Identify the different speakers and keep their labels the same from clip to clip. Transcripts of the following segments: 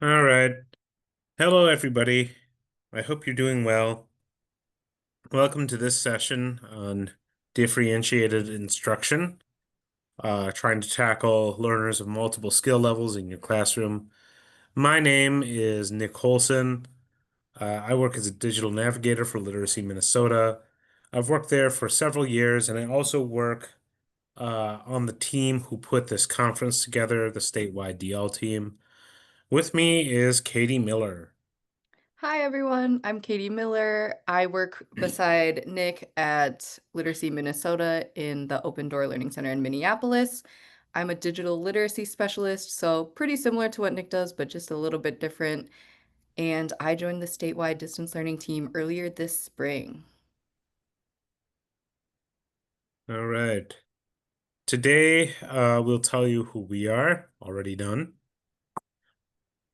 Speaker 1: All right. Hello, everybody. I hope you're doing well. Welcome to this session on differentiated instruction, trying to tackle learners of multiple skill levels in your classroom. My name is Nick Houlson. I work as a digital navigator for Literacy Minnesota. I've worked there for several years, and I also work on the team who put this conference together, the statewide DL team. With me is Katey Miller.
Speaker 2: Hi everyone, I'm Katie Miller. I work beside Nick at Literacy Minnesota in the Open Door Learning Center in Minneapolis. I'm a digital literacy specialist, so pretty similar to what Nick does, but just a little bit different. And I joined the statewide distance learning team earlier this spring.
Speaker 1: All right. Today, we'll tell you who we are, already done.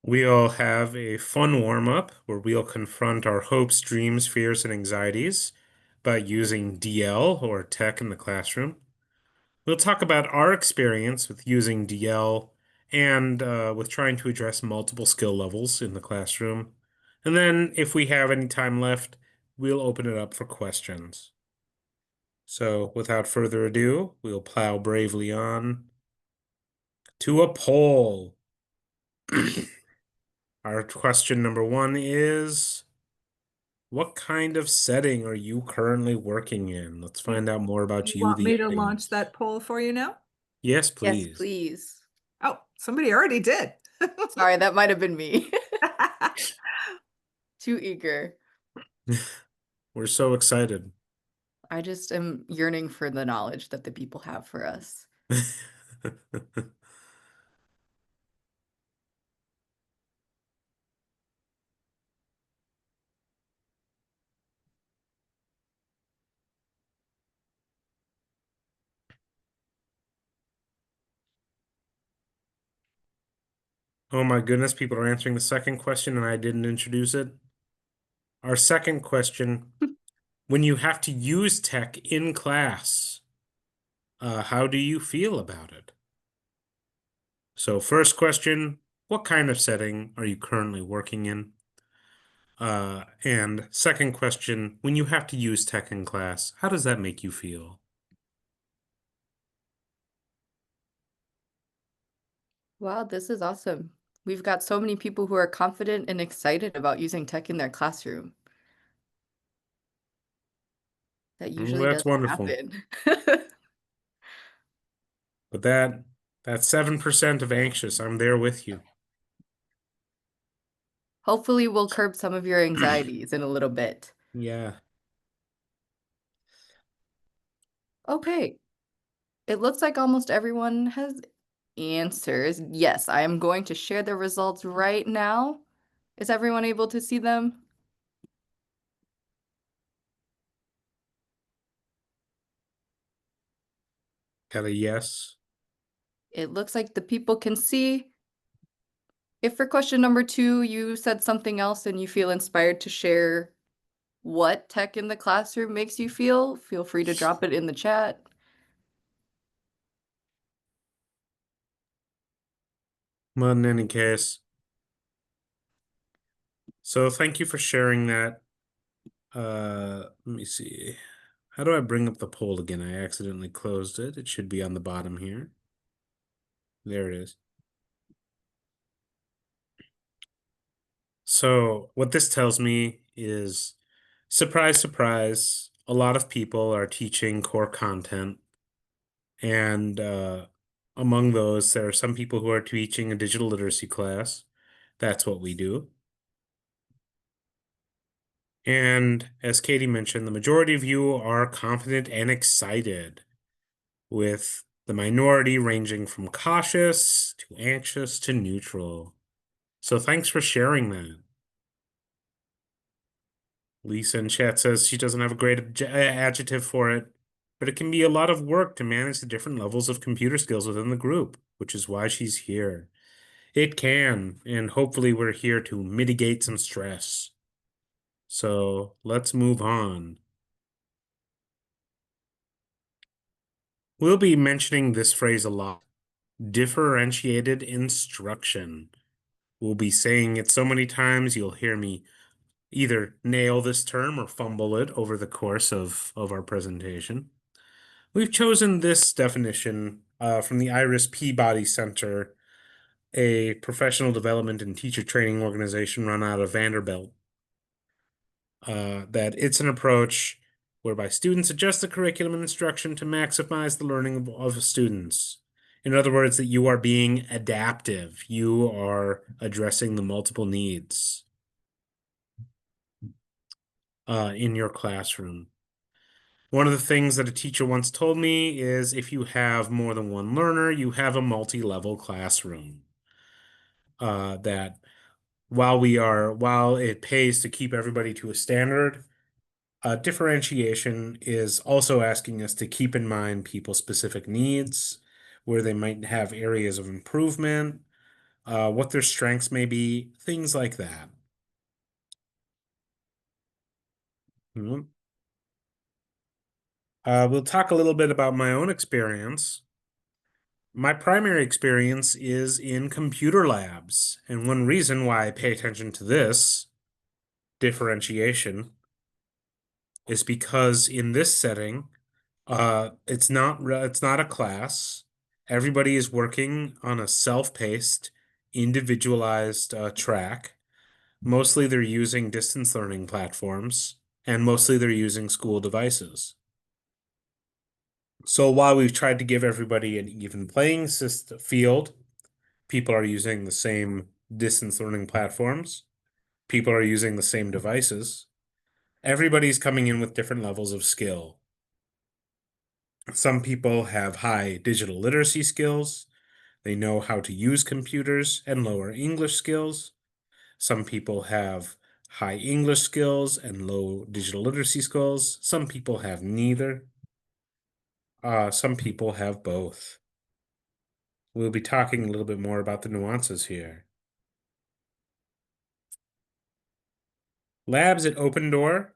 Speaker 1: We'll have a fun warm-up where we'll confront our hopes, dreams, fears, and anxieties by using DL or tech in the classroom. We'll talk about our experience with using DL and with trying to address multiple skill levels in the classroom. And then, if we have any time left, we'll open it up for questions. So, without further ado, we'll plow bravely on to a poll. Our question number one is, what kind of setting are you currently working in? Let's
Speaker 3: You
Speaker 1: find out more about
Speaker 3: you
Speaker 1: you,
Speaker 3: want
Speaker 1: the
Speaker 3: me to launch
Speaker 1: audience.
Speaker 3: that poll for you now?
Speaker 1: Yes,
Speaker 2: Yes,
Speaker 1: please.
Speaker 2: please.
Speaker 3: Oh, somebody already did.
Speaker 2: Sorry, that might have been me. Too eager.
Speaker 1: We're so excited.
Speaker 2: I just am yearning for the knowledge that the people have for us.
Speaker 1: Oh my goodness, people are answering the second question and I didn't introduce it. Our second question, when you have to use tech in class, how do you feel about it? So first question, what kind of setting are you currently working in? And second question, when you have to use tech in class, how does that make you feel?
Speaker 2: Wow, this is awesome. We've got so many people who are confident and excited about using tech in their classroom. That
Speaker 1: Well,
Speaker 2: usually
Speaker 1: that's
Speaker 2: doesn't
Speaker 1: wonderful.
Speaker 2: happen.
Speaker 1: But that 7% of anxious, I'm there with you.
Speaker 2: Hopefully, we'll curb some of your anxieties in a little bit.
Speaker 1: Yeah.
Speaker 2: Okay, it looks like almost everyone has answers. Yes, I am going to share the results right now. Is everyone able to see them?
Speaker 1: Got a yes.
Speaker 2: It looks like the people can see. If for question number two you said something else and you feel inspired to share what tech in the classroom makes you feel free to drop it in the chat.
Speaker 1: Well, in any case, so thank you for sharing that. Let me see. How do I bring up the poll again? I accidentally closed it. It should be on the bottom here. There it is. So what this tells me is, surprise, surprise, a lot of people are teaching core content. And among those, there are some people who are teaching a digital literacy class. That's what we do. And as Katey mentioned, the majority of you are confident and excited, with the minority ranging from cautious to anxious to neutral. So thanks for sharing that. Lisa in chat says she doesn't have a great adjective for it, but it can be a lot of work to manage the different levels of computer skills within the group, which is why she's here. It can, and hopefully we're here to mitigate some stress. So let's move on. We'll be mentioning this phrase a lot. Differentiated instruction. We'll be saying it so many times you'll hear me either nail this term or fumble it over the course of our presentation. We've chosen this definition from the Iris Peabody Center, a professional development and teacher training organization run out of Vanderbilt. That it's an approach whereby students adjust the curriculum and instruction to maximize the learning of students. In other words, that you are being adaptive. You are addressing the multiple needs in your classroom. One of the things that a teacher once told me is if you have more than one learner, you have a multi-level classroom. That while it pays to keep everybody to a standard, differentiation is also asking us to keep in mind people's specific needs, where they might have areas of improvement, what their strengths may be, things like that. Mhm. We'll talk a little bit about my own experience. My primary experience is in computer labs, and one reason why I pay attention to this differentiation is because in this setting, it's not a class. Everybody is working on a self-paced, individualized track. Mostly they're using distance learning platforms, and mostly they're using school devices. So while we've tried to give everybody an even playing system field, people are using the same distance learning platforms. People are using the same devices. Everybody's coming in with different levels of skill. Some people have high digital literacy skills. They know how to use computers and lower English skills. Some people have high English skills and low digital literacy skills. Some people have neither. Some people have both. We'll be talking a little bit more about the nuances here. Labs at Open Door,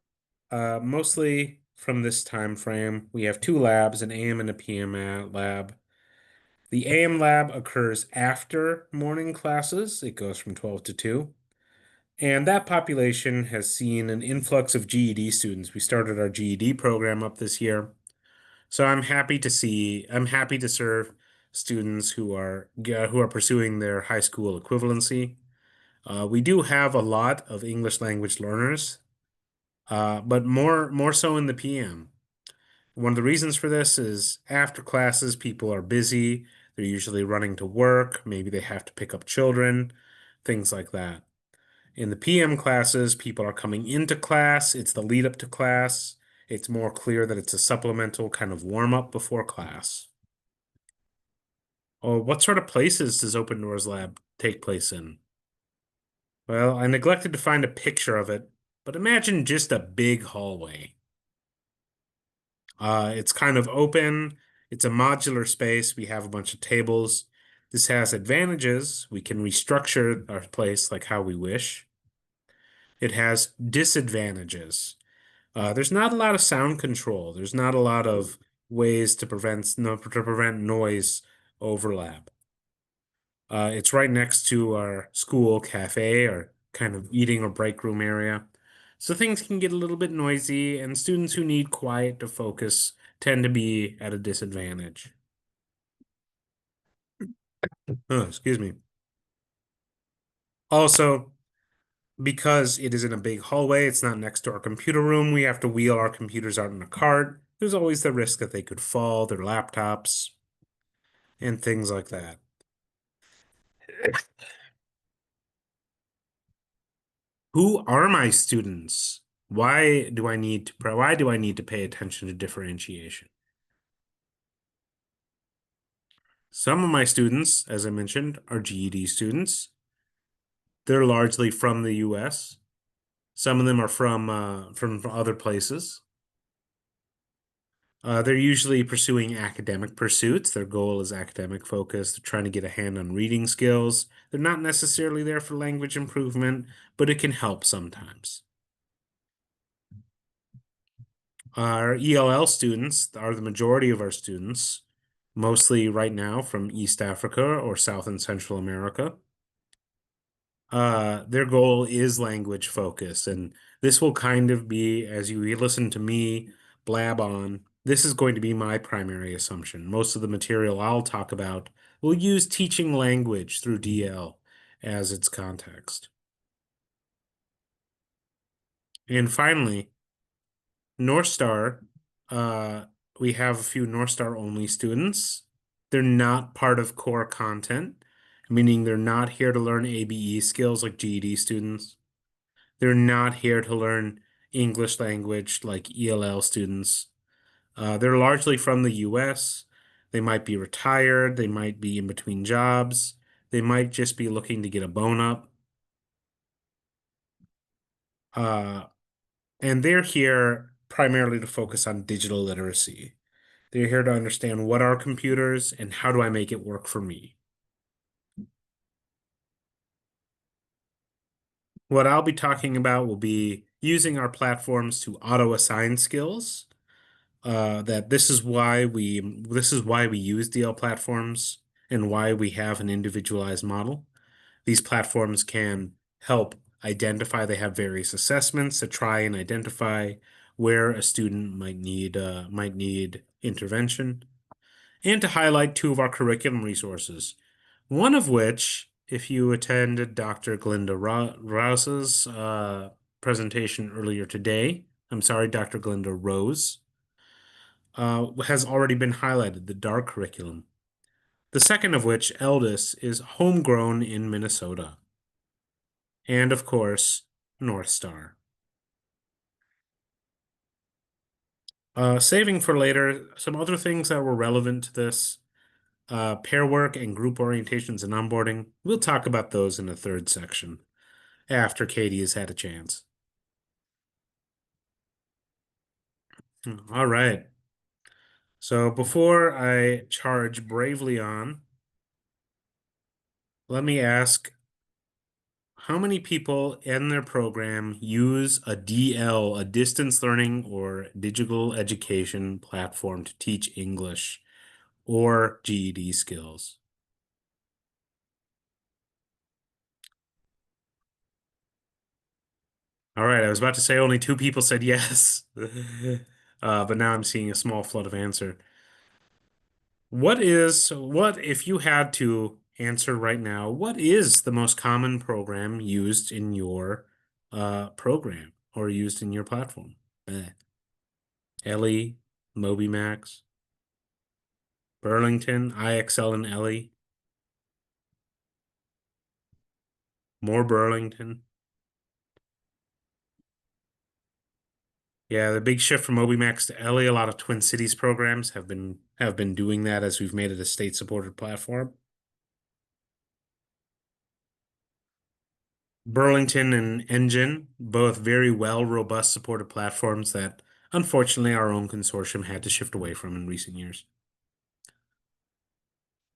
Speaker 1: mostly from this time frame. We have two labs, an AM and a PM lab. The AM lab occurs after morning classes. It goes from 12 to 2. And that population has seen an influx of GED students. We started our GED program up this year. So I'm happy to serve students who are pursuing their high school equivalency. We do have a lot of English language learners, but more so in the PM. One of the reasons for this is after classes, people are busy. They're usually running to work. Maybe they have to pick up children, things like that. In the PM classes, people are coming into class. It's the lead up to class. It's more clear that it's a supplemental kind of warm up before class. Oh, what sort of places does Open Doors Lab take place in? Well, I neglected to find a picture of it, but imagine just a big hallway. It's kind of open. It's a modular space. We have a bunch of tables. This has advantages. We can restructure our place like how we wish. It has disadvantages. There's not a lot of sound control. There's not a lot of ways to prevent noise overlap. It's right next to our school cafe or kind of eating or break room area. So things can get a little bit noisy, and students who need quiet to focus tend to be at a disadvantage. Oh, excuse me. Also, because it is in a big hallway, it's not next to our computer room, we have to wheel our computers out in a cart. There's always the risk that they could fall, their laptops, and things like that. Who are my students? Why do I need to pay attention to differentiation? Some of my students, as I mentioned, are GED students. They're largely from the US. Some of them are from other places. They're usually pursuing academic pursuits. Their goal is academic focus. They're trying to get a hand on reading skills. They're not necessarily there for language improvement, but it can help sometimes. Our ELL students are the majority of our students, mostly right now from East Africa or South and Central America. their goal is language focus, and this will kind of be, as you listen to me blab on, this is going to be my primary assumption. Most of the material I'll talk about will use teaching language through DL as its context. And finally, North Star, we have a few North Star only students. They're not part of core content, meaning they're not here to learn ABE skills like GED students. They're not here to learn English language like ELL students. They're largely from the US. They might be retired. They might be in between jobs. They might just be looking to get a bone up. Uh, and they're here primarily to focus on digital literacy. They're here to understand what are computers and how do I make it work for me. What I'll be talking about will be using our platforms to auto-assign skills. That this is why we use DL platforms and why we have an individualized model. These platforms can help identify, they have various assessments to try and identify where a student might need intervention, and to highlight two of our curriculum resources. One of which, if you attended Dr. Glinda Rouse's presentation earlier today, I'm sorry, Dr. Glinda Rose, has already been highlighted, the dark curriculum. The second of which, Eldest, is homegrown in Minnesota. And of course, North Star. Saving for later, some other things that were relevant to this, pair work and group orientations and onboarding. We'll talk about those in the third section after Katey has had a chance. All right. So before I charge bravely on, let me ask, how many people in their program use a DL, a distance learning or digital education platform to teach English or GED skills? All right, I was about to say only two people said yes, but now I'm seeing a small flood of answer. What if you had to answer right now, what is the most common program used in your program or used in your platform? Ellie, MobyMax, Burlington, IXL and Ellie, more Burlington. Yeah, the big shift from MobyMax to Ellie, a lot of Twin Cities programs have been doing that as we've made it a state-supported platform. Burlington and Engine, both very well, robust, supported platforms that unfortunately our own consortium had to shift away from in recent years.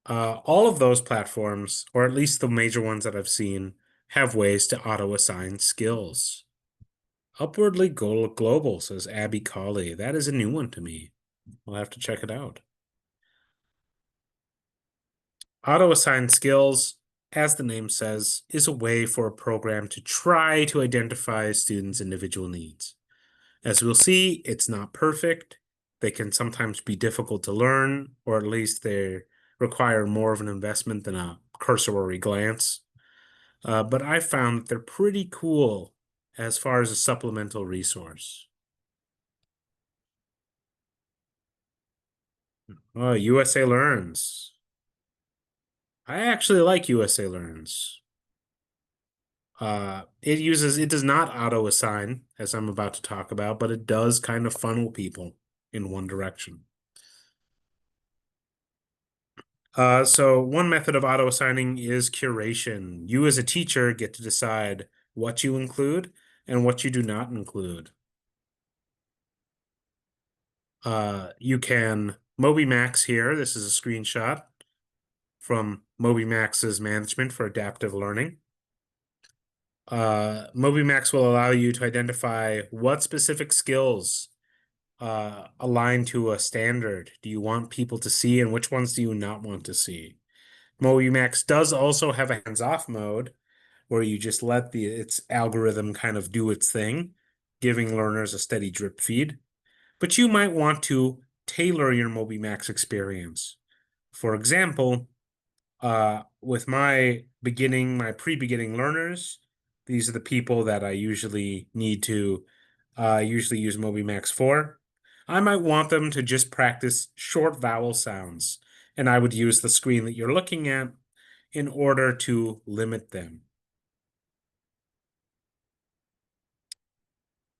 Speaker 1: All of those platforms, or at least the major ones that I've seen, have ways to auto-assign skills. Upwardly Global, says Abby Colley. That is a new one to me. We'll have to check it out. Auto-assign skills, as the name says, is a way for a program to try to identify a students' individual needs. As we'll see, it's not perfect. They can sometimes be difficult to learn, or at least they require more of an investment than a cursory glance. But I found that they're pretty cool as far as a supplemental resource. Oh, USA Learns. I actually like USA Learns. It does not auto assign, as I'm about to talk about, but it does kind of funnel people in one direction. So one method of auto assigning is curation. You as a teacher get to decide what you include and what you do not include. You can MobyMax here. This is a screenshot from MobyMax's management for adaptive learning. MobyMax will allow you to identify what specific skills align to a standard do you want people to see and which ones do you not want to see. MobyMax does also have a hands-off mode where you just let its algorithm kind of do its thing, giving learners a steady drip feed. But you might want to tailor your MobyMax experience. For example, with my pre-beginning learners, these are the people that I usually need to usually use MobyMax for. I might want them to just practice short vowel sounds, and I would use the screen that you're looking at in order to limit them.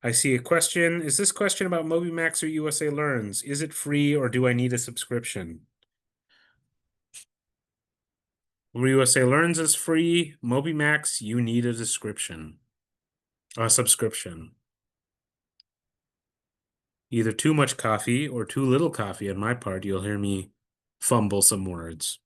Speaker 1: I see a question. Is this question about MobyMax or USA Learns? Is it free or do I need a subscription? USA Learns is free. MobyMax, you need a subscription. Either too much coffee or too little coffee on my part. You'll hear me fumble some words.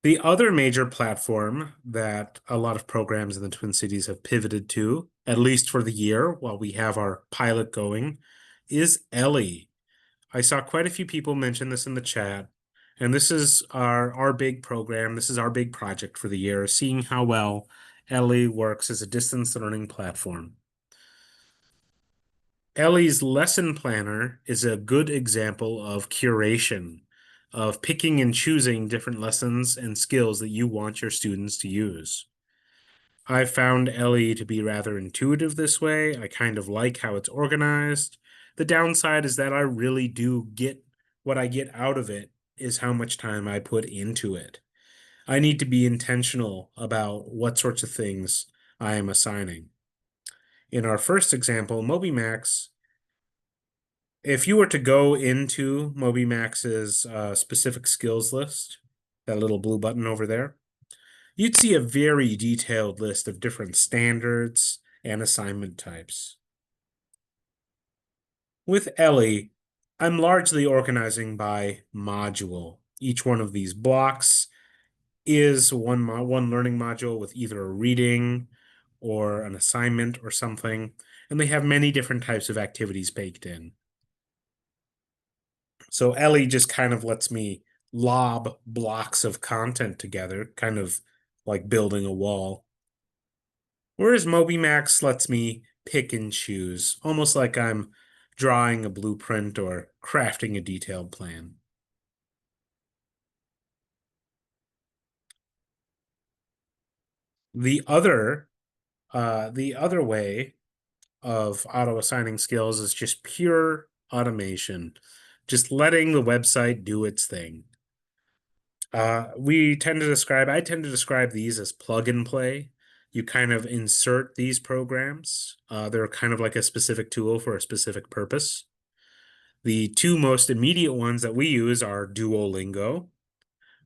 Speaker 1: The other major platform that a lot of programs in the Twin Cities have pivoted to, at least for the year while we have our pilot going, is Ellie. I saw quite a few people mention this in the chat, and this is our big program. This is our big project for the year, seeing how well Ellie works as a distance learning platform. Ellie's lesson planner is a good example of curation, of picking and choosing different lessons and skills that you want your students to use. I found Ellie to be rather intuitive this way. I kind of like how it's organized. The downside is that I really do get what I get out of it is how much time I put into it. I need to be intentional about what sorts of things I am assigning. In our first example, MobyMax, if you were to go into MobyMax's specific skills list, that little blue button over there, you'd see a very detailed list of different standards and assignment types. With Ellie, I'm largely organizing by module. Each one of these blocks is one learning module with either a reading or an assignment or something, and they have many different types of activities baked in. So Ellie just kind of lets me lob blocks of content together, kind of like building a wall. Whereas MobyMax lets me pick and choose, almost like I'm drawing a blueprint or crafting a detailed plan. The other way of auto-assigning skills is just pure automation, just letting the website do its thing. I tend to describe these as plug and play. You kind of insert these programs. They're kind of like a specific tool for a specific purpose. The two most immediate ones that we use are Duolingo,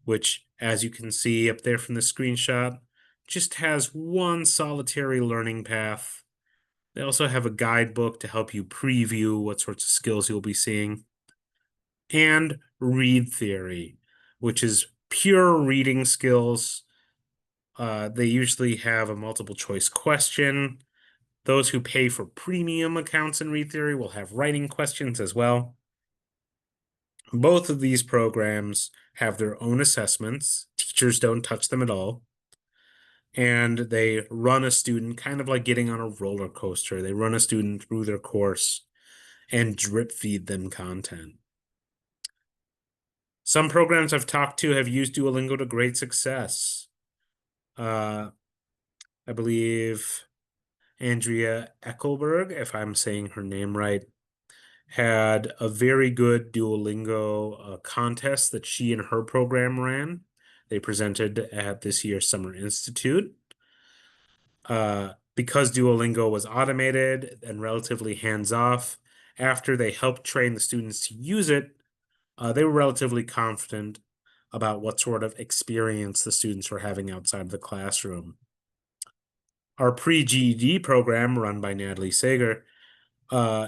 Speaker 1: which, as you can see up there from the screenshot, just has one solitary learning path. They also have a guidebook to help you preview what sorts of skills you'll be seeing. And Read Theory, which is pure reading skills. They usually have a multiple choice question. Those who pay for premium accounts in Read Theory will have writing questions as well. Both of these programs have their own assessments. Teachers don't touch them at all. And they run a student kind of like getting on a roller coaster. They run a student through their course and drip feed them content. Some programs I've talked to have used Duolingo to great success. I believe Andrea Eckelberg, if I'm saying her name right, had a very good Duolingo contest that she and her program ran. They presented at this year's Summer Institute. Because Duolingo was automated and relatively hands-off, after they helped train the students to use it, they were relatively confident about what sort of experience the students were having outside of the classroom. Our pre-GED program, run by Natalie Sager,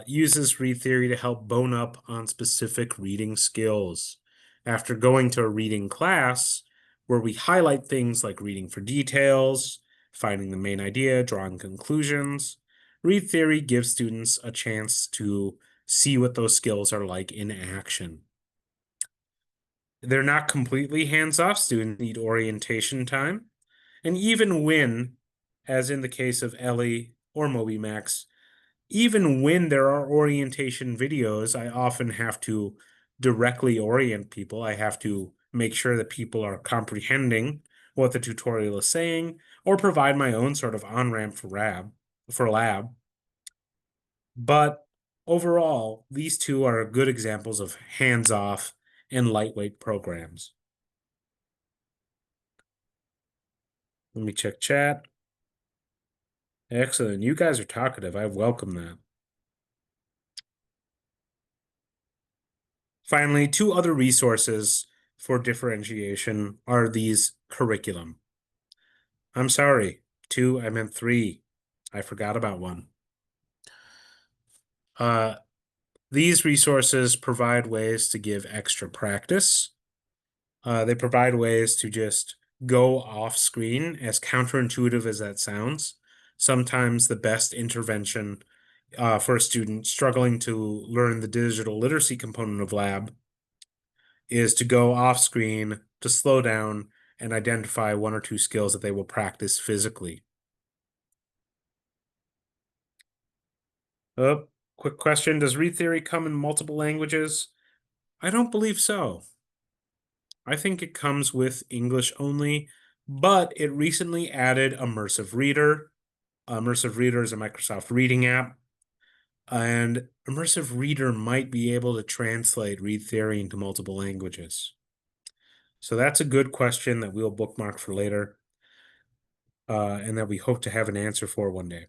Speaker 1: uses Read Theory to help bone up on specific reading skills. After going to a reading class, where we highlight things like reading for details, finding the main idea, drawing conclusions, Read Theory gives students a chance to see what those skills are like in action. They're not completely hands-off. Students need orientation time. And even when, as in the case of Ellie or MobyMax, even when there are orientation videos, I often have to directly orient people. I have to make sure that people are comprehending what the tutorial is saying, or provide my own sort of on-ramp for lab. But overall, these two are good examples of hands-off and lightweight programs. Let me check chat. Excellent. You guys are talkative. I welcome that. Finally, two other resources for differentiation are these curriculum. I'm sorry, two, I meant three. I forgot about one. These resources provide ways to give extra practice. They provide ways to just go off screen, as counterintuitive as that sounds. Sometimes the best intervention for a student struggling to learn the digital literacy component of lab is to go off screen, to slow down, and identify one or two skills that they will practice physically. Oh, quick question. Does read theory come in multiple languages? I don't believe so. I think it comes with English only, but it recently added Immersive Reader. Immersive Reader is a Microsoft reading app, and Immersive Reader might be able to translate read theory into multiple languages. So that's a good question that we'll bookmark for later, and that we hope to have an answer for one day.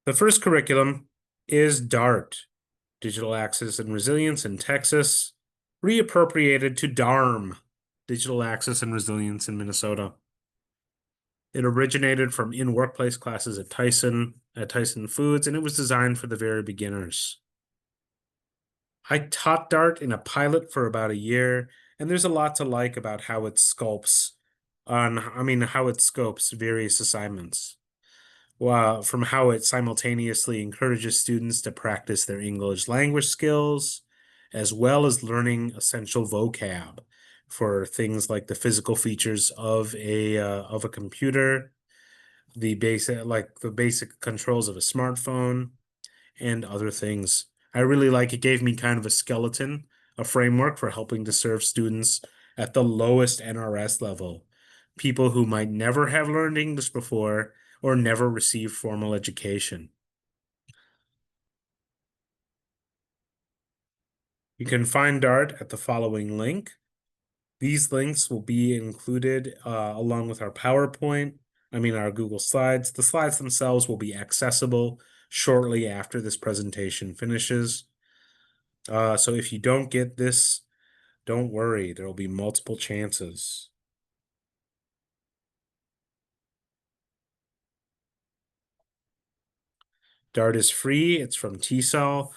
Speaker 1: The first curriculum is DART, Digital Access and Resilience in Texas, reappropriated to DARM, Digital Access and Resilience in Minnesota. It originated from in-workplace classes at Tyson Foods, and it was designed for the very beginners. I taught DART in a pilot for about a year, and there's a lot to like about how it scopes various assignments. From how it simultaneously encourages students to practice their English language skills, as well as learning essential vocab for things like the physical features of a computer, the basic controls of a smartphone, and other things. I really like it. Gave me kind of a skeleton, a framework for helping to serve students at the lowest NRS level, people who might never have learned English before or never received formal education. You can find Dart at the following link. These links will be included along with our our Google Slides. The slides themselves will be accessible shortly after this presentation finishes. So if you don't get this, don't worry, there will be multiple chances. Dart is free. It's from TESOL.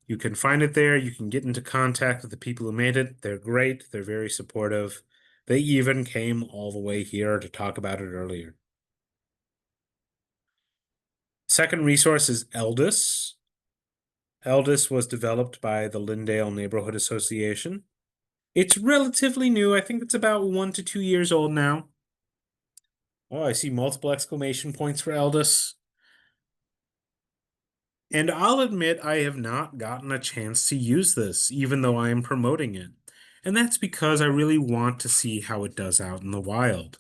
Speaker 1: You can find it there. You can get into contact with the people who made it. They're great. They're very supportive. They even came all the way here to talk about it earlier. Second resource is Eldus. Eldus was developed by the Lindale Neighborhood Association. It's relatively new. I think it's about 1 to 2 years old now. Oh, I see multiple exclamation points for Eldus. And I'll admit I have not gotten a chance to use this, even though I am promoting it. And that's because I really want to see how it does out in the wild.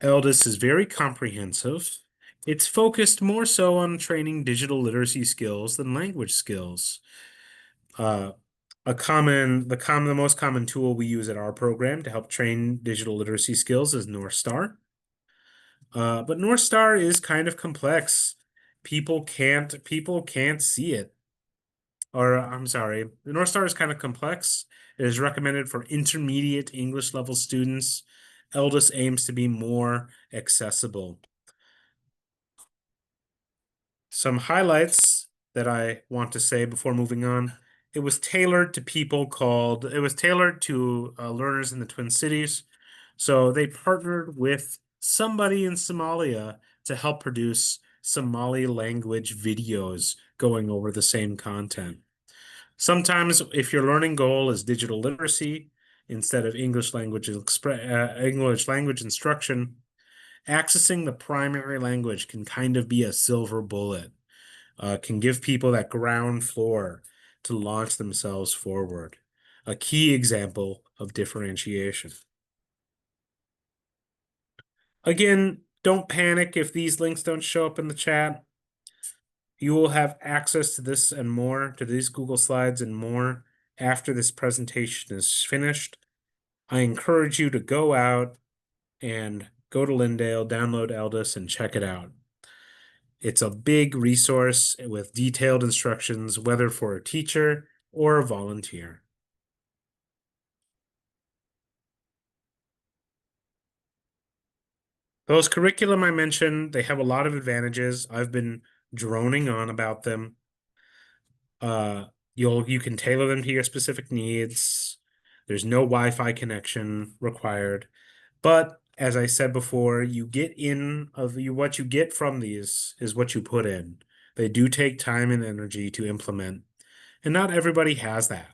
Speaker 1: Eldus is very comprehensive. It's focused more so on training digital literacy skills than language skills. The most common tool we use at our program to help train digital literacy skills is North Star. But North Star is kind of complex. People can't see it. Or I'm sorry, the North Star is kind of complex. It is recommended for intermediate English level students. Eldus aims to be more accessible. Some highlights that I want to say before moving on. It was tailored to learners in the Twin Cities. So they partnered with somebody in Somalia to help produce Somali language videos going over the same content. Sometimes, if your learning goal is digital literacy instead of English language instruction, accessing the primary language can kind of be a silver bullet, can give people that ground floor to launch themselves forward. A key example of differentiation. Again, don't panic if these links don't show up in the chat. You will have access to this and more, to these Google Slides and more after this presentation is finished. I encourage you to go out and go to Lindale, download Eldus, and check it out. It's a big resource with detailed instructions, whether for a teacher or a volunteer. Those curriculum I mentioned, they have a lot of advantages. I've been droning on about them. You can tailor them to your specific needs. There's no Wi-Fi connection required. But as I said before, what you get from these is what you put in. They do take time and energy to implement, and not everybody has that.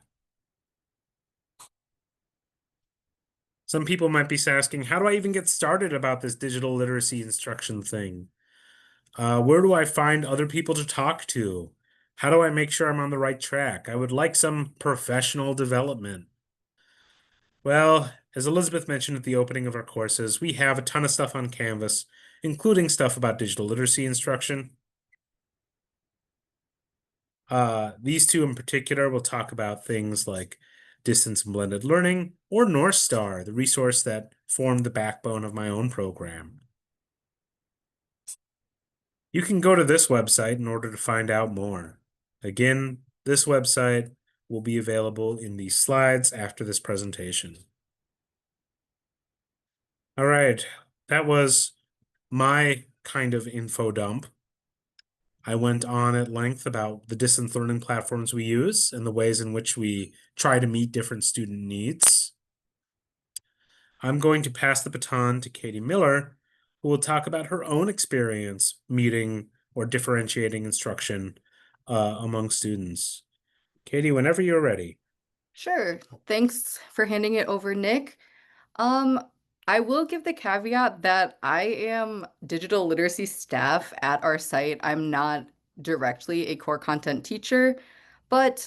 Speaker 1: Some people might be asking, how do I even get started about this digital literacy instruction thing? Where do I find other people to talk to? How do I make sure I'm on the right track? I would like some professional development. Well, as Elizabeth mentioned at the opening of our courses, we have a ton of stuff on Canvas, including stuff about digital literacy instruction. These two in particular will talk about things like distance and blended learning, or North Star, the resource that formed the backbone of my own program. You can go to this website in order to find out more. Again, this website will be available in these slides after this presentation. All right, that was my kind of info dump. I went on at length about the distance learning platforms we use and the ways in which we try to meet different student needs. I'm going to pass the baton to Katey Miller, who will talk about her own experience meeting or differentiating instruction among students. Katey, whenever you're ready.
Speaker 2: Sure. Thanks for handing it over, Nick. Um, I will give the caveat that I am digital literacy staff at our site. I'm not directly a core content teacher, but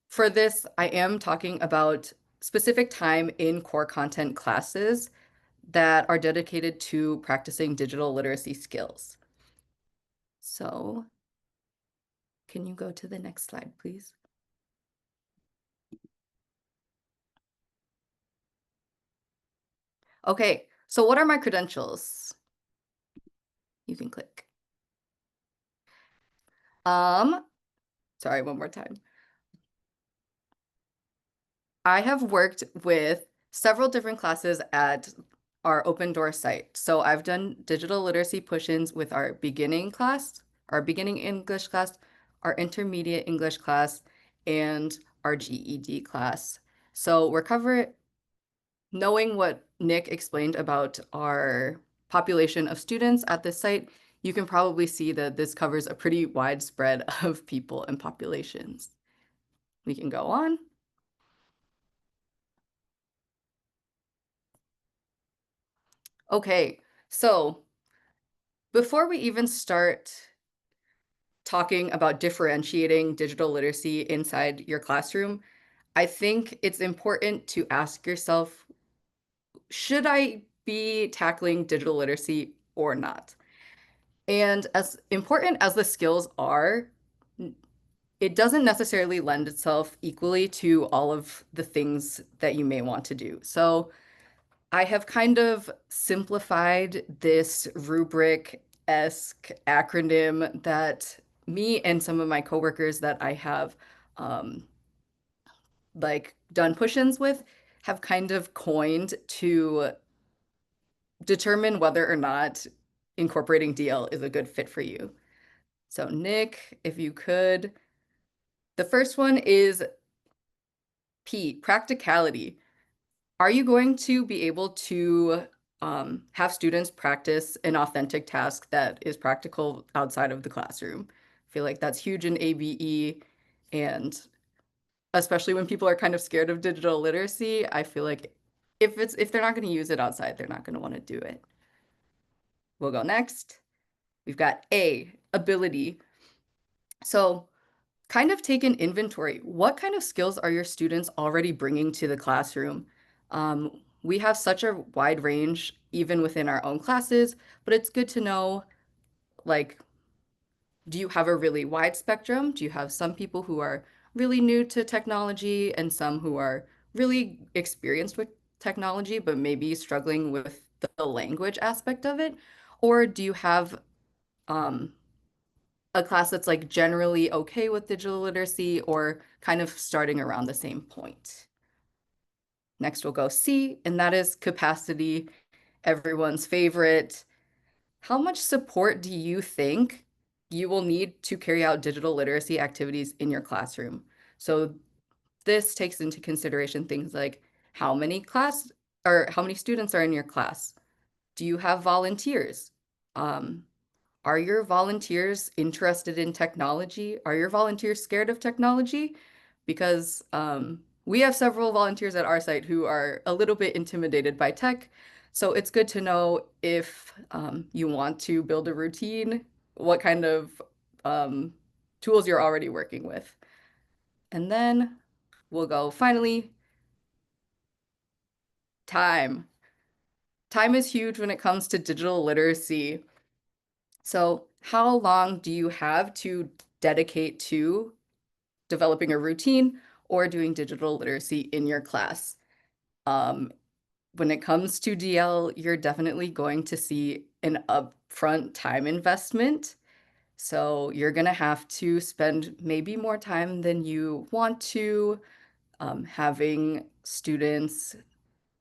Speaker 2: for this, I am talking about specific time in core content classes that are dedicated to practicing digital literacy skills. So, can you go to the next slide, please? Okay, so what are my credentials? You can click. Sorry, one more time. I have worked with several different classes at our open door site. So I've done digital literacy push-ins with our beginning class, our beginning English class, our intermediate English class, and our GED class. So we're covering, knowing what Nick explained about our population of students at this site, you can probably see that this covers a pretty wide spread of people and populations. We can go on. Okay, so before we even start talking about differentiating digital literacy inside your classroom, I think it's important to ask yourself, should I be tackling digital literacy or not? And as important as the skills are, it doesn't necessarily lend itself equally to all of the things that you may want to do. So I have kind of simplified this rubric-esque acronym that me and some of my coworkers that I have like done push-ins with have kind of coined to determine whether or not incorporating DL is a good fit for you. So Nick, if you could, the first one is P, practicality. Are you going to be able to have students practice an authentic task that is practical outside of the classroom. I feel like that's huge in ABE, and especially when people are kind of scared of digital literacy, I feel like if they're not going to use it outside, they're not going to want to do it. We'll go next. We've got A, ability. So kind of take an inventory. What kind of skills are your students already bringing to the classroom? We have such a wide range, even within our own classes, but it's good to know, like, do you have a really wide spectrum? Do you have some people who are really new to technology and some who are really experienced with technology, but maybe struggling with the language aspect of it? Or do you have um, a class that's like generally okay with digital literacy or kind of starting around the same point? Next, we'll go C, and that is capacity, everyone's favorite. How much support do you think you will need to carry out digital literacy activities in your classroom? So this takes into consideration things like how many class or how many students are in your class? Do you have volunteers? Um, are your volunteers interested in technology? Are your volunteers scared of technology? Because we have several volunteers at our site who are a little bit intimidated by tech. So it's good to know if you want to build a routine, what kind of um, tools you're already working with. And then we'll go finally, time. Time is huge when it comes to digital literacy. So how long do you have to dedicate to developing a routine or doing digital literacy in your class? Um, when it comes to DL, you're definitely going to see an upfront time investment. So you're going to have to spend maybe more time than you want to, having students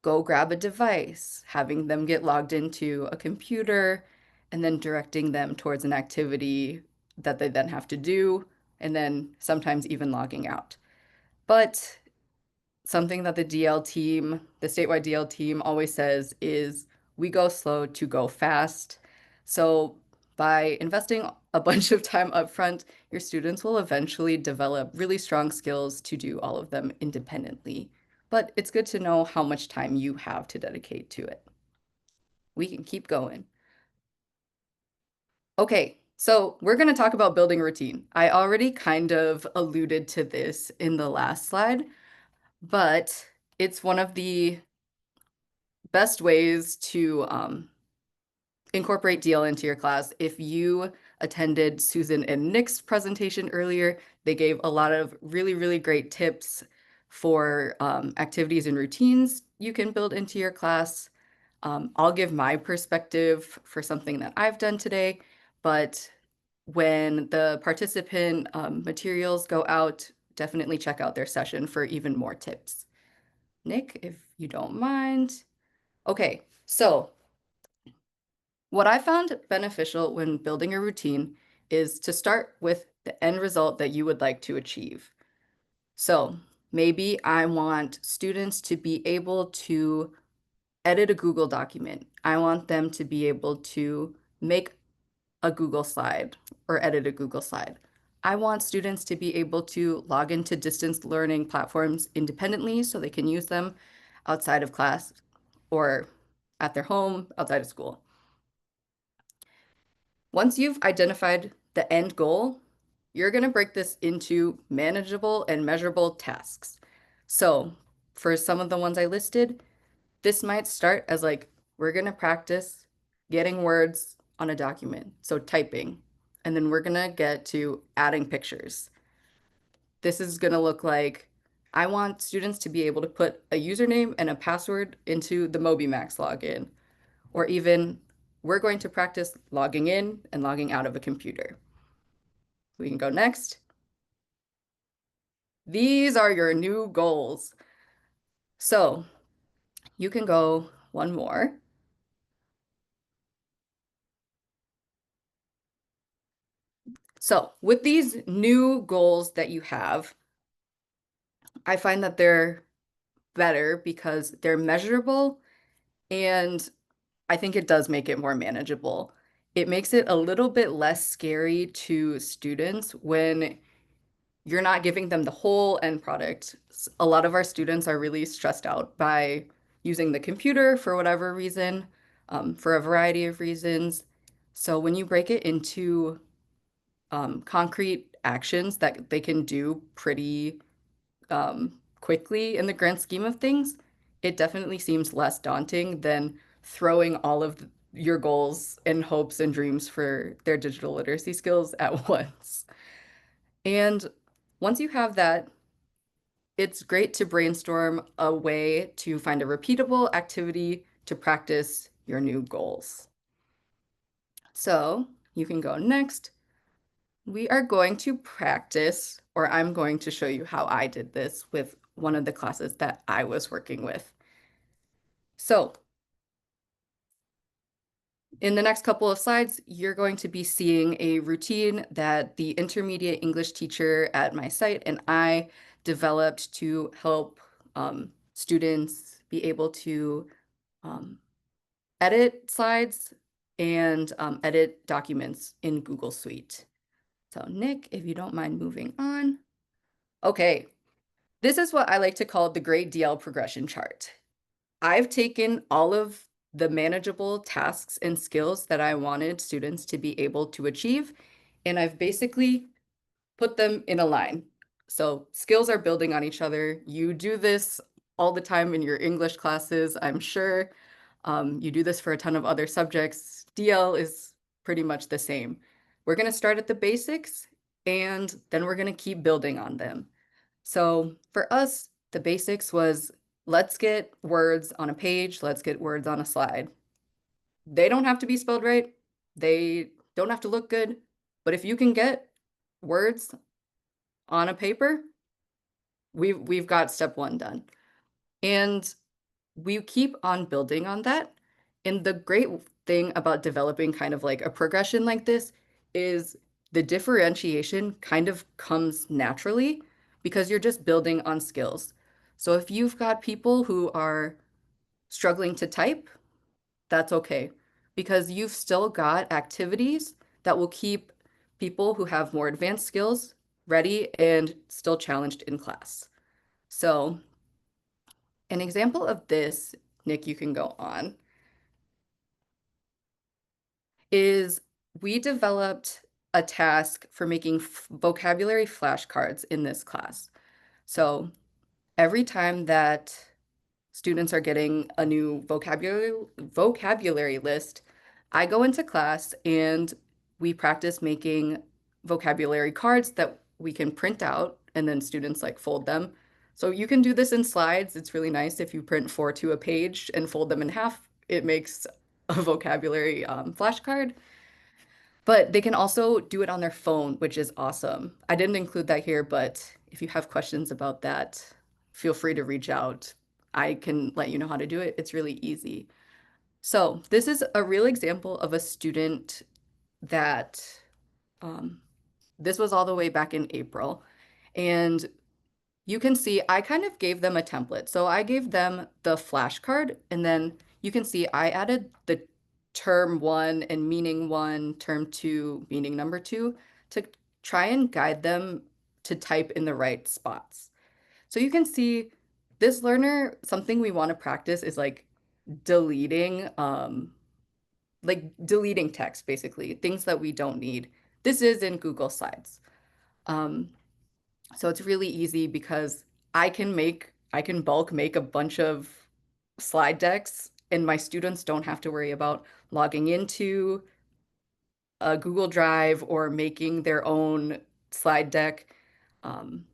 Speaker 2: go grab a device, having them get logged into a computer, and then directing them towards an activity that they then have to do, and then sometimes even logging out. But something that the statewide DL team always says is we go slow to go fast. So by investing a bunch of time upfront, your students will eventually develop really strong skills to do all of them independently. But it's good to know how much time you have to dedicate to it. We can keep going. Okay, so we're going to talk about building a routine. I already kind of alluded to this in the last slide, but it's one of the best ways to incorporate DL into your class. If you attended Susan and Nick's presentation earlier, they gave a lot of really, really great tips for activities and routines you can build into your class. I'll give my perspective for something that I've done today, but when the participant materials go out, definitely check out their session for even more tips. Nick, if you don't mind. Okay, so what I found beneficial when building a routine is to start with the end result that you would like to achieve. So maybe I want students to be able to edit a Google document. I want them to be able to make a Google slide or edit a Google slide. I want students to be able to log into distance learning platforms independently so they can use them outside of class or at their home, outside of school. Once you've identified the end goal, you're going to break this into manageable and measurable tasks. So for some of the ones I listed, this might start as like, we're going to practice getting words on a document, so typing, and then we're going to get to adding pictures. This is going to look like, I want students to be able to put a username and a password into the MobiMax login, or even we're going to practice logging in and logging out of a computer. We can go next. These are your new goals. So you can go one more. So with these new goals that you have, I find that they're better because they're measurable and I think it does make it more manageable. It makes it a little bit less scary to students when you're not giving them the whole end product. A lot of our students are really stressed out by using the computer for whatever reason, for a variety of reasons. So when you break it into concrete actions that they can do pretty quickly in the grand scheme of things, it definitely seems less daunting than throwing all of your goals and hopes and dreams for their digital literacy skills at once. And once you have that, it's great to brainstorm a way to find a repeatable activity to practice your new goals. So you can go next. We are going to practice, or I'm going to show you how I did this with one of the classes that I was working with. So in the next couple of slides, you're going to be seeing a routine that the intermediate English teacher at my site and I developed to help students be able to um, edit slides and edit documents in Google Suite. So Nick, if you don't mind moving on. Okay, this is what I like to call the great DL progression chart. I've taken all of the manageable tasks and skills that I wanted students to be able to achieve, and I've basically put them in a line. So skills are building on each other. You do this all the time in your English classes, I'm sure. You do this for a ton of other subjects. DL is pretty much the same. We're going to start at the basics, and then we're going to keep building on them. So for us, the basics was let's get words on a page, let's get words on a slide. They don't have to be spelled right, they don't have to look good, but if you can get words on a paper, we've got step one done. And we keep on building on that. And the great thing about developing kind of like a progression like this is the differentiation kind of comes naturally because you're just building on skills. So if you've got people who are struggling to type, that's okay because you've still got activities that will keep people who have more advanced skills ready and still challenged in class. So an example of this, Nick, you can go on, is we developed a task for making vocabulary flashcards in this class. So every time that students are getting a new vocabulary list, I go into class and we practice making vocabulary cards that we can print out and then students like fold them. So you can do this in slides. It's really nice if you print 4 to a page and fold them in half. It makes a vocabulary flashcard. But they can also do it on their phone, which is awesome. I didn't include that here, but if you have questions about that, feel free to reach out. I can let you know how to do it. It's really easy. So this is a real example of a student that um, this was all the way back in April. And you can see I kind of gave them a template. So I gave them the flashcard, and then you can see I added the term one and meaning one, term two, meaning number two, to try and guide them to type in the right spots. So you can see this learner, something we want to practice is deleting, deleting text, basically, things that we don't need. This is in Google Slides. Um, so it's really easy because I can bulk make a bunch of slide decks and my students don't have to worry about logging into a Google Drive or making their own slide deck. Um,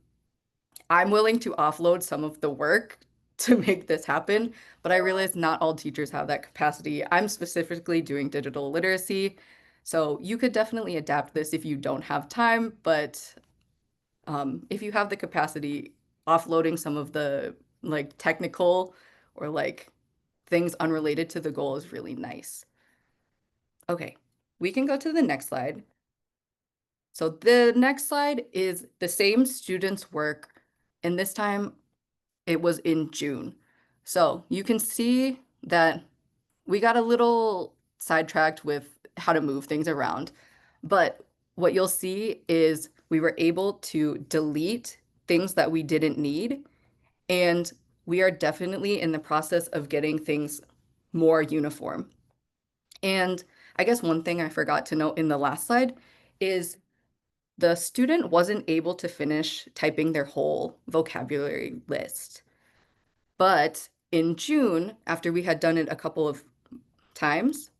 Speaker 2: I'm willing to offload some of the work to make this happen, but I realize not all teachers have that capacity. I'm specifically doing digital literacy, so you could definitely adapt this if you don't have time, but if you have the capacity, offloading some of the technical or things unrelated to the goal is really nice. Okay, we can go to the next slide. So the next slide is the same student's work, and this time it was in June. So you can see that we got a little sidetracked with how to move things around. But what you'll see is we were able to delete things that we didn't need, and we are definitely in the process of getting things more uniform. And I guess one thing I forgot to note in the last slide is the student wasn't able to finish typing their whole vocabulary list. But in June, after we had done it a couple of times,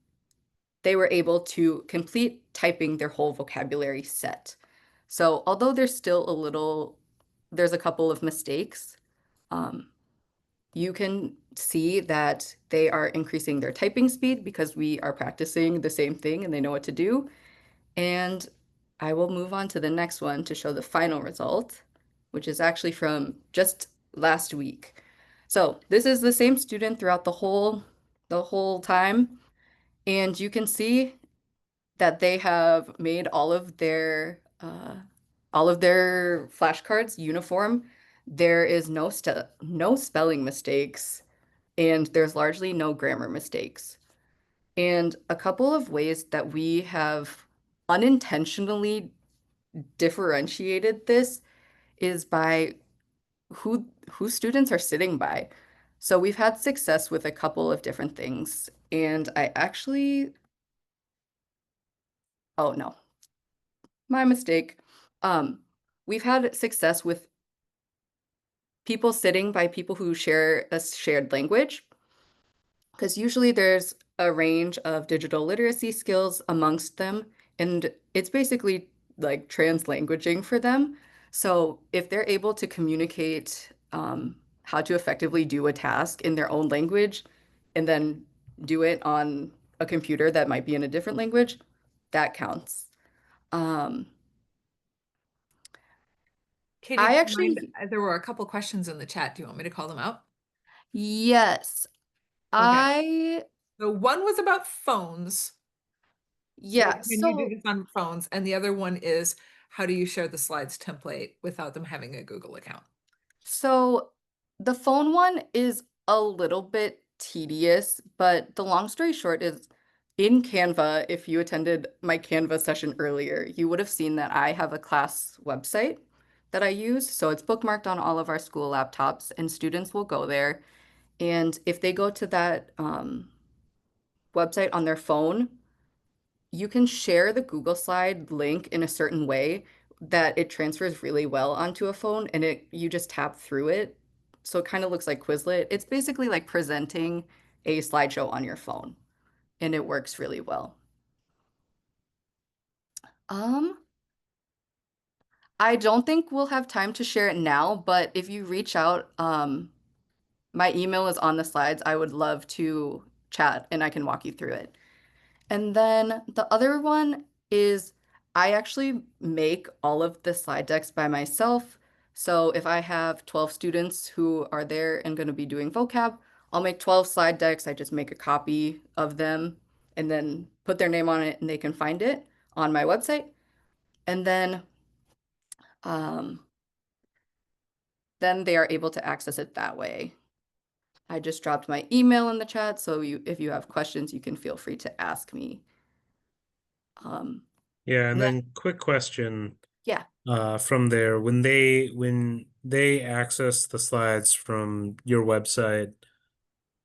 Speaker 2: they were able to complete typing their whole vocabulary set. So although there's a couple of mistakes, um, you can see that they are increasing their typing speed because we are practicing the same thing and they know what to do. And I will move on to the next one to show the final result, which is actually from just last week. So this is the same student throughout the whole time. And you can see that they have made all of their flashcards uniform. There is no spelling mistakes, and there's largely no grammar mistakes. And a couple of ways that we have unintentionally differentiated this is by who students are sitting by. So we've had success with a couple of different things. And oh no, my mistake. Um, we've had success with people sitting by people who share a shared language, because usually there's a range of digital literacy skills amongst them, and it's basically like translanguaging for them. So if they're able to communicate how to effectively do a task in their own language and then do it on a computer that might be in a different language, that counts. Um,
Speaker 3: Katie, do
Speaker 2: I
Speaker 3: you mind?
Speaker 2: actually,
Speaker 3: There were a couple questions in the chat. Do you want me to call them out?
Speaker 2: yes,
Speaker 3: Okay.
Speaker 2: I,
Speaker 3: So one was about phones.
Speaker 2: yeah,
Speaker 3: Can you do
Speaker 2: so
Speaker 3: this on phones? And the other one is how do you share the slides template without them having a Google account?
Speaker 2: So the phone one is a little bit tedious, but the long story short is in Canva, if you attended my Canva session earlier, you would have seen that I have a class website that I use. So it's bookmarked on all of our school laptops, and students will go there. And if they go to that website on their phone, you can share the Google Slide link in a certain way that it transfers really well onto a phone, and it you just tap through it. So it kind of looks like Quizlet. It's basically like presenting a slideshow on your phone, and it works really well. Um, I don't think we'll have time to share it now, but if you reach out, my email is on the slides. I would love to chat and I can walk you through it. And then the other one is I actually make all of the slide decks by myself. So if I have 12 students who are there and going to be doing vocab, I'll make 12 slide decks. I just make a copy of them and then put their name on it and they can find it on my website. And um, then they are able to access it that way. I just dropped my email in the chat, so if you have questions, you can feel free to ask me. Um,
Speaker 1: Yeah, and
Speaker 2: and then,
Speaker 1: then quick question
Speaker 2: yeah.
Speaker 1: from there, when they access the slides from your website,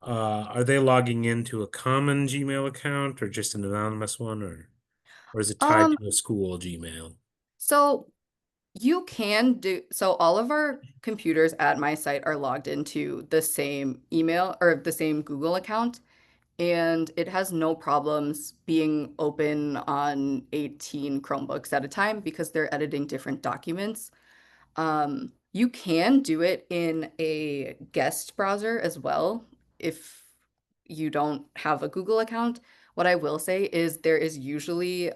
Speaker 1: are they logging into a common Gmail account or just an anonymous one, or is it tied
Speaker 2: Um,
Speaker 1: to a school Gmail?
Speaker 2: so so all of our computers at my site are logged into the same email or the same Google account, and it has no problems being open on 18 Chromebooks at a time because they're editing different documents. You can do it in a guest browser as well if you don't have a Google account. What I will say is there is usually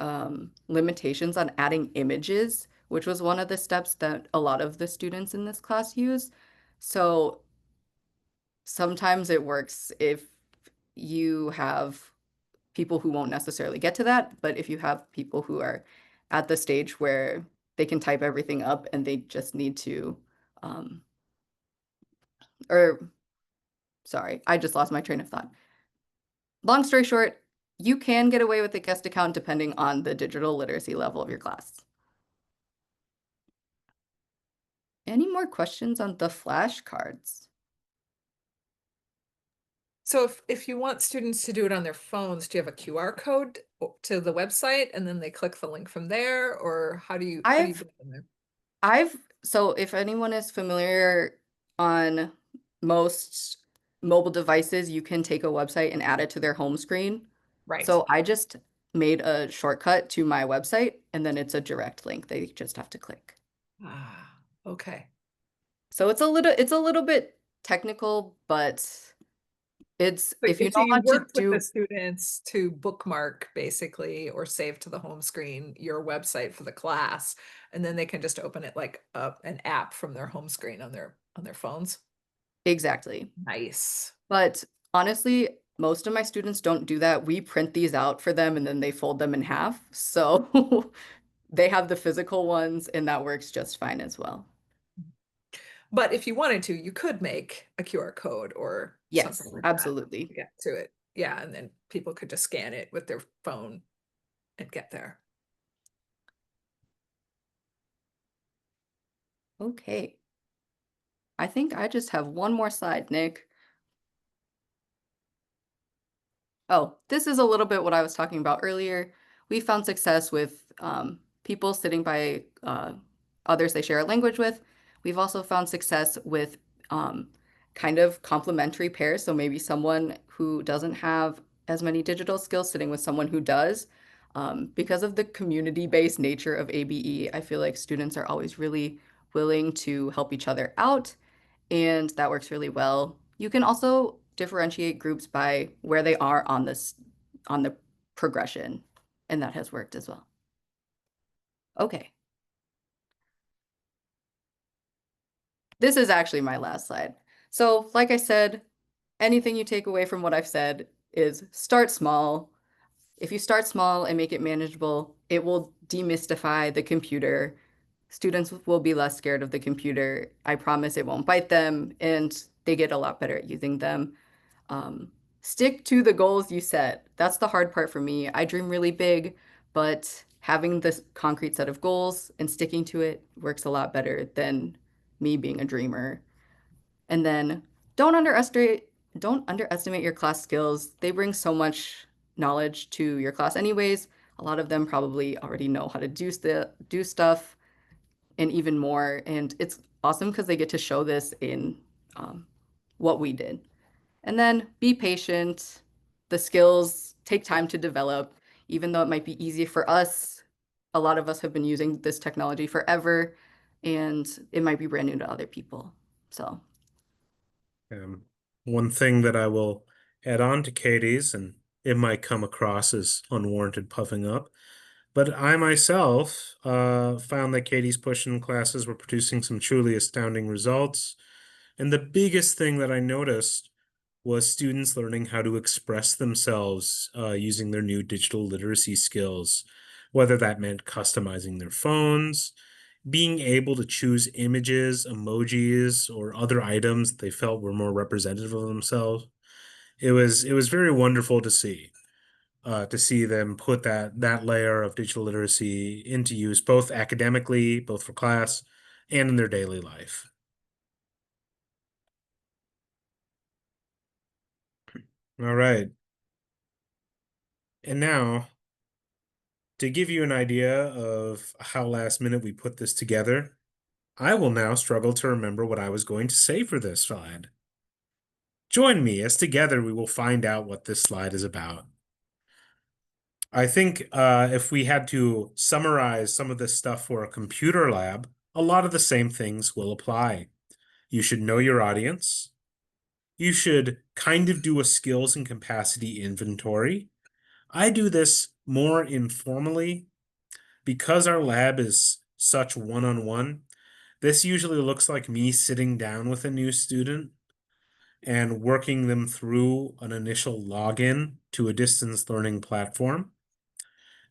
Speaker 2: limitations on adding images, which was one of the steps that a lot of the students in this class use. So sometimes it works if you have people who won't necessarily get to that, but if you have people who are at the stage where they can type everything up and they just need to, um, or sorry, I just lost my train of thought. long story short, you can get away with a guest account depending on the digital literacy level of your class. Any more questions on the flashcards?
Speaker 3: So if you want students to do it on their phones, do you have a QR code to the website and then they click the link from there, or how do you
Speaker 2: I've
Speaker 3: get them there?
Speaker 2: I've so if anyone is familiar on most mobile devices, you can take a website and add it to their home screen.
Speaker 3: Right.
Speaker 2: So I just made a shortcut to my website and then it's a direct link. They just have to click.
Speaker 3: Ah, okay.
Speaker 2: So it's a little bit technical, but it's if you
Speaker 3: So
Speaker 2: know
Speaker 3: you
Speaker 2: how to
Speaker 3: worked with the
Speaker 2: do
Speaker 3: students to bookmark basically or save to the home screen your website for the class, and then they can just open it like an app from their home screen on their phones.
Speaker 2: exactly.
Speaker 3: Nice.
Speaker 2: But honestly, most of my students don't do that. We print these out for them and then they fold them in half. So they have the physical ones and that works just fine as well.
Speaker 3: But if you wanted to, you could make a QR code or something
Speaker 2: Yes,
Speaker 3: like that to
Speaker 2: absolutely.
Speaker 3: get to it. Yeah, and then people could just scan it with their phone and get there.
Speaker 2: Okay. I think I just have one more slide, Nick. Oh, this is a little bit what I was talking about earlier. We found success with people sitting by others they share a language with. We've also found success with um, kind of complementary pairs. So maybe someone who doesn't have as many digital skills sitting with someone who does. Because of the community-based nature of ABE, I feel like students are always really willing to help each other out and that works really well. You can also differentiate groups by where they are on the progression, and that has worked as well. Okay. This is actually my last slide. So, like I said, anything you take away from what I've said is start small. If you start small and make it manageable, it will demystify the computer. Students will be less scared of the computer. I promise it won't bite them, and they get a lot better at using them. Um, Stick to the goals you set. That's the hard part for me. I dream really big, but having this concrete set of goals and sticking to it works a lot better than me being a dreamer. And then don't underestimate don't underestimate your class skills. They bring so much knowledge to your class anyways. A lot of them probably already know how to do stuff and even more. And it's awesome because they get to show this in um, what we did. And then be patient. The skills take time to develop, even though it might be easy for us. A lot of us have been using this technology forever, and it might be brand new to other people. So,
Speaker 1: Um, One thing that I will add on to Katie's, and it might come across as unwarranted puffing up, but I myself found that Katie's push-in classes were producing some truly astounding results. And the biggest thing that I noticed was students learning how to express themselves using their new digital literacy skills, whether that meant customizing their phones, being able to choose images, emojis, or other items they felt were more representative of themselves. It was very wonderful to see them put that layer of digital literacy into use, both academically, both for class, and in their daily life. All right. And now, to give you an idea of how last minute we put this together, I will now struggle to remember what I was going to say for this slide. Join me as together we will find out what this slide is about. I think if we had to summarize some of this stuff for a computer lab, a lot of the same things will apply. You should know your audience. You should kind of do a skills and capacity inventory. I do this more informally because our lab is such one-on-one. This usually looks like me sitting down with a new student and working them through an initial login to a distance learning platform.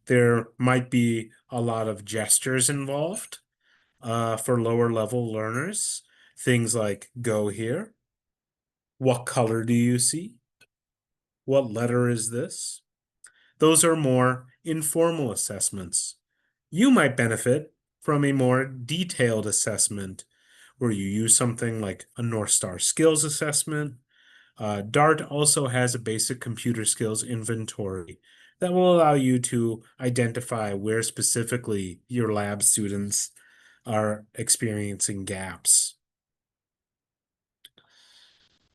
Speaker 1: There might be a lot of gestures involved for lower level learners. Things like go here. What color do you see? What letter is this? Those are more informal assessments. You might benefit from a more detailed assessment where you use something like a North Star skills assessment. Dart also has a basic computer skills inventory that will allow you to identify where specifically your lab students are experiencing gaps.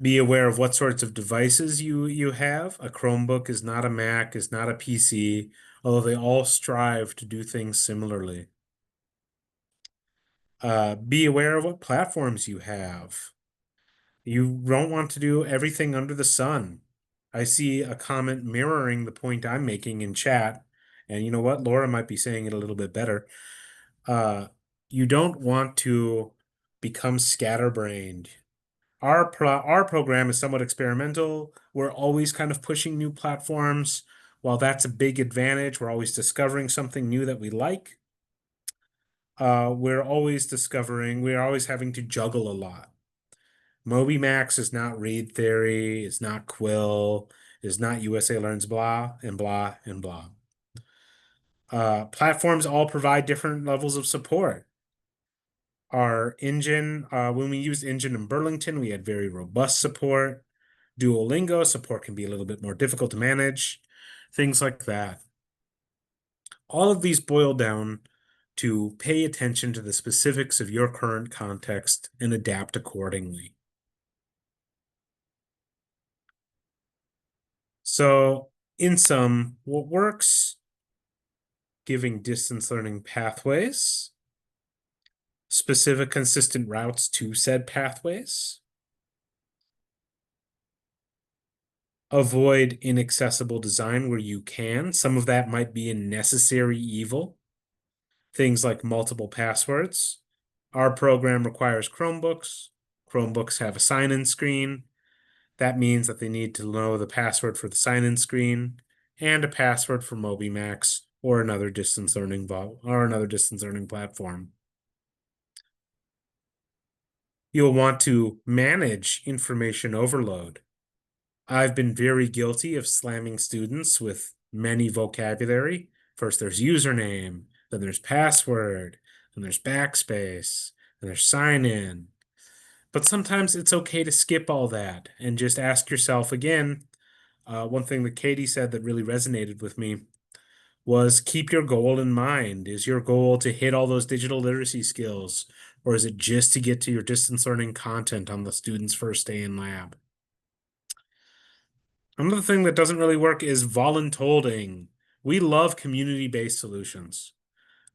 Speaker 1: Be aware of what sorts of devices you have. A Chromebook is not a Mac, is not a PC, although they all strive to do things similarly. Be aware of what platforms you have. You don't want to do everything under the sun. I see a comment mirroring the point I'm making in chat, and you know what? Laura might be saying it a little bit better. Uh, you don't want to become scatterbrained. Our program is somewhat experimental. We're always kind of pushing new platforms. While that's a big advantage, we're always discovering something new that we like. We're always having to juggle a lot. MobyMax is not Read Theory, is not Quill, is not USA Learns blah and blah and blah. Platforms all provide different levels of support. Our engine, when we used Engine in Burlington, we had very robust support. Duolingo support can be a little bit more difficult to manage, things like that. All of these boil down to pay attention to the specifics of your current context and adapt accordingly. So, in sum, what works? Giving distance learning pathways, specific consistent routes to said pathways. Avoid inaccessible design where you can. Some of that might be a necessary evil. Things like multiple passwords. Our program requires Chromebooks. Chromebooks have a sign-in screen. That means that they need to know the password for the sign-in screen and a password for MobyMax or another distance learning platform. You'll want to manage information overload. I've been very guilty of slamming students with many vocabulary. First, there's username, then there's password, then there's backspace, then there's sign in. But sometimes it's okay to skip all that and just ask yourself again. One thing that Katey said that really resonated with me was keep your goal in mind. Is your goal to hit all those digital literacy skills, or is it just to get to your distance learning content on the student's first day in lab? Another thing that doesn't really work is voluntolding. We love community-based solutions.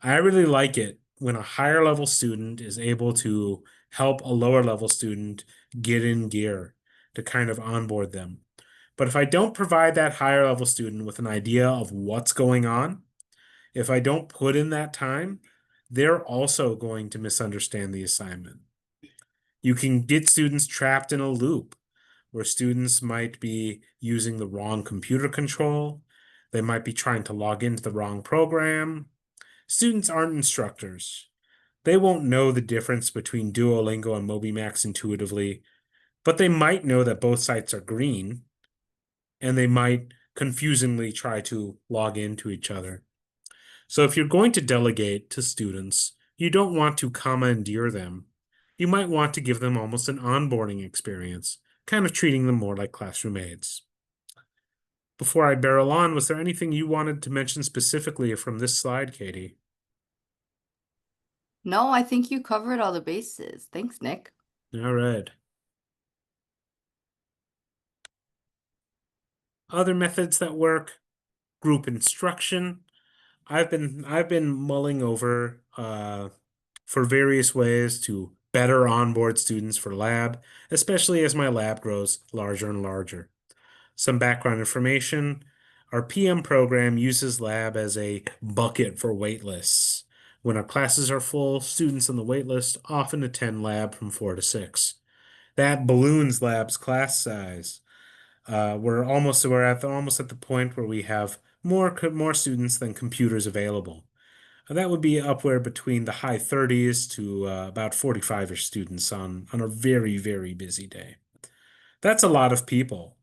Speaker 1: I really like it when a higher level student is able to help a lower level student get in gear to kind of onboard them. But if I don't provide that higher level student with an idea of what's going on, if I don't put in that time, they're also going to misunderstand the assignment. You can get students trapped in a loop where students might be using the wrong computer control. They might be trying to log into the wrong program. Students aren't instructors. They won't know the difference between Duolingo and MobyMax intuitively, but they might know that both sites are green, and they might confusingly try to log into each other. So if you're going to delegate to students, you don't want to commandeer them. You might want to give them almost an onboarding experience, kind of treating them more like classroom aides. Before I barrel on, was there anything you wanted to mention specifically from this slide, Katey?
Speaker 2: No, I think you covered all the bases. Thanks, Nick.
Speaker 1: All right. Other methods that work, group instruction. I've been mulling over for various ways to better onboard students for lab, especially as my lab grows larger and larger. Some background information. Our PM program uses lab as a bucket for waitlists. When our classes are full, students on the waitlist often attend lab from 4 to 6. That balloons lab's class size. We're almost at the point where we have more students than computers available. That would be upward between the high 30s to about 45-ish students on a very, very busy day. That's a lot of people.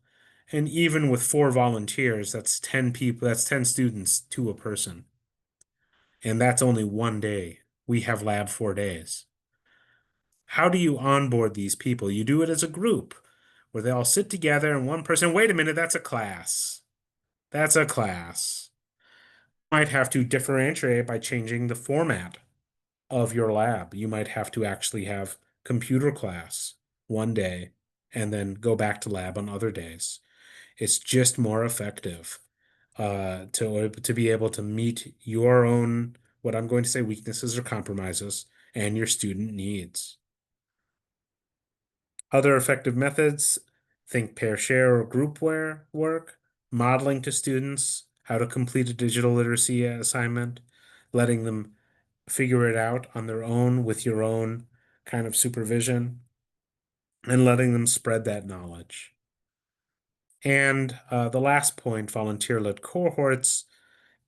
Speaker 1: And even with 4 volunteers, that's 10 people, that's 10 students to a person. And that's only one day. We have lab 4 days. How do you onboard these people? You do it as a group where they all sit together and one person, wait a minute, that's a class. That's a class. Might have to differentiate by changing the format of your lab. You might have to actually have computer class one day and then go back to lab on other days. It's just more effective to be able to meet your own, what I'm going to say, weaknesses or compromises and your student needs. Other effective methods, think pair share or work, modeling to students how to complete a digital literacy assignment, letting them figure it out on their own with your own kind of supervision, and letting them spread that knowledge. And the last point, volunteer-led cohorts,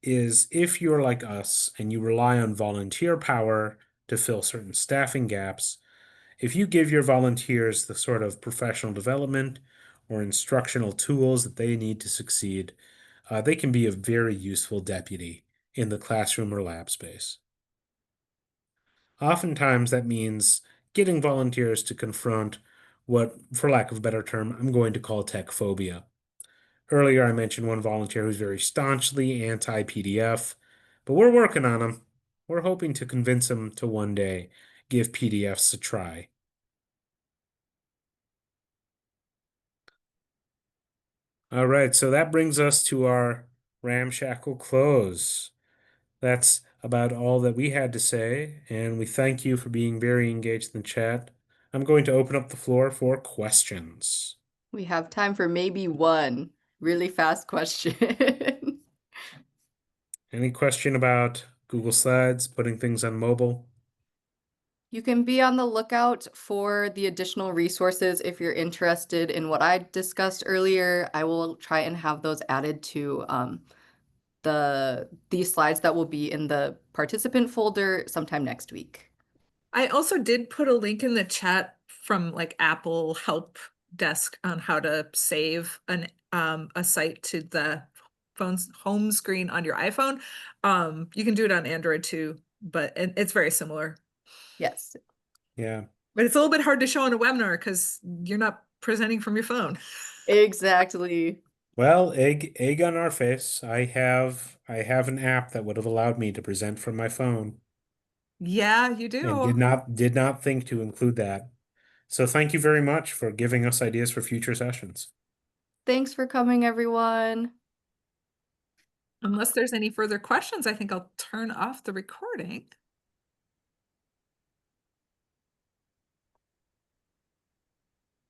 Speaker 1: is if you're like us and you rely on volunteer power to fill certain staffing gaps, if you give your volunteers the sort of professional development or instructional tools that they need to succeed, they can be a very useful deputy in the classroom or lab space. Oftentimes, that means getting volunteers to confront what, for lack of a better term, I'm going to call tech phobia. Earlier, I mentioned one volunteer who's very staunchly anti-PDF, but we're working on him. We're hoping to convince him to one day give PDFs a try. All right, so that brings us to our ramshackle close. That's about all that we had to say, and we thank you for being very engaged in the chat. I'm going to open up the floor for questions.
Speaker 2: We have time for maybe one really fast question.
Speaker 1: Any question about Google Slides, putting things on mobile?
Speaker 2: You can be on the lookout for the additional resources if you're interested in what I discussed earlier. I will try and have those added to these slides that will be in the participant folder sometime next week.
Speaker 3: I also did put a link in the chat from like Apple help desk on how to save a site to the phone's home screen on your iPhone. You can do it on Android too, but it's very similar.
Speaker 2: Yes,
Speaker 1: Yeah.
Speaker 3: But it's a little bit hard to show on a webinar because you're not presenting from your phone.
Speaker 2: exactly.
Speaker 1: Well, egg on our face. I have an app that would have allowed me to present from my phone
Speaker 3: Yeah, you
Speaker 1: and
Speaker 3: do.
Speaker 1: did not think to include that. So thank you very much for giving us ideas for future sessions.
Speaker 2: Thanks for coming, everyone.
Speaker 3: Unless there's any further questions, I think I'll turn off the recording.